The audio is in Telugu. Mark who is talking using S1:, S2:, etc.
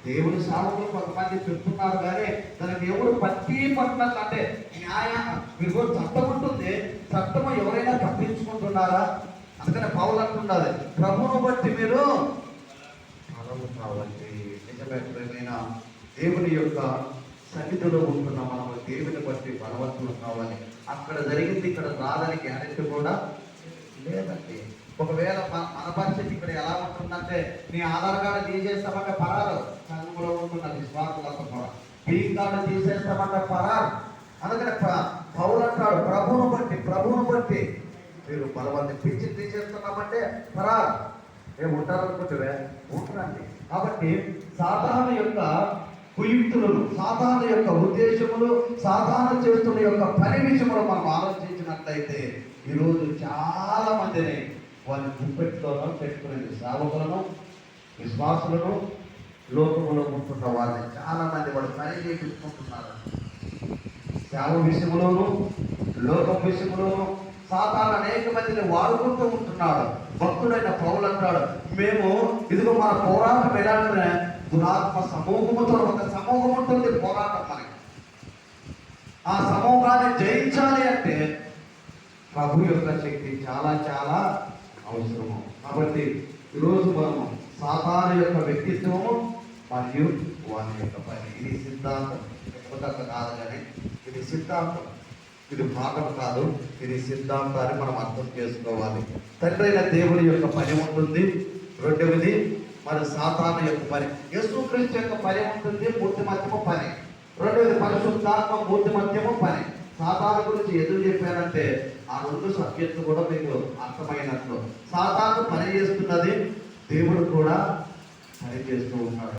S1: దేవుని సేవకులు కొంతమంది చెప్తున్నారు కానీ దానికి ఎవరు పట్టినట్లు అంటే మీకు చట్టం ఉంటుంది, చట్టము ఎవరైనా తప్పించుకుంటున్నారా? అందుకని పౌలు అంటున్నది, ప్రభువును బట్టి మీరు బలము కావాలి. నిజమైన దేవుని యొక్క సన్నిధిలో ఉంటున్న మనము దేవుని బట్టి బలవంతులు కావాలి. అక్కడ జరిగింది ఇక్కడ రాదని గ్యారెంటీ కూడా లేదండి. ఒకవేళ మన పరిస్థితి ఇక్కడ ఎలా ఉంటుందంటే, నీ ఆధార్ కార్డు తీసేస్తామంటే పరారు, చదువులో ఉంటున్నది విశ్వాసులతో కూడా. గ్రీన్ కార్డు తీసేస్తామంటే పరారు. అందుకని పౌలు అంటాడు, ప్రభువును బట్టి మీరు బలవంతి పిచ్చి తీసేస్తున్నామంటే పరారు. ఉంటారనుకుంటే ఉంటారండి. కాబట్టి సాధారణ యొక్క కుయుక్తులను, సాధారణ యొక్క ఉద్దేశములు, సాధారణ చేస్తున్న యొక్క పని విషయంలో మనం ఆలోచించినట్లయితే ఈరోజు చాలా మందిని వారి గుప్పెట్లోనూ పెట్టుకునేది సేవకులను, విశ్వాసులను, లోకములో ఉంటున్న వారిని చాలా మంది వాడు పని చేయించుకుంటున్నారు. సేవ విషయంలోనూ లోకం విషయంలోనూ సాధారణ అనేక మందిని వాడుకుంటూ ఉంటున్నాడు. భక్తుడైన పౌలు అంటాడు, మేము ఇదిగో మన పోరాటం ఎలాంటి దురాత్మ సమూహముతో ఒక సమూహం ఉంటుంది పోరాటం మనకి. ఆ సమూహాన్ని జయించాలి అంటే ప్రభు యొక్క శక్తి చాలా చాలా అవసరము. కాబట్టి ఈరోజు మనము సాధారణ యొక్క వ్యక్తిత్వము మరియు వారి యొక్క పని, ఇది సిద్ధాంతం. కొత్త కాదు కానీ ఇది సిద్ధాంతం, ఇది పాఠం కాదు, ఇది సిద్ధాంతాన్ని మనం అర్థం చేసుకోవాలి. తండ్రి అయిన దేవుని యొక్క పని ఉంటుంది. రెండవది మరి సాతాను యొక్క పని, యేసుక్రీస్తు యొక్క పని ఉంటుంది, మూర్తిమత్యము పని. రెండవది పరిశుద్ధాత్మ మూర్తిమత్యము పని. సాతాను గురించి ఎదురు చెప్పారంటే ఆ రెండు సబ్జెక్టులు కూడా మీకు అర్థమైనట్లు. సాతాను పని చేస్తున్నది, దేవుడు కూడా పని చేస్తూ ఉన్నాడు.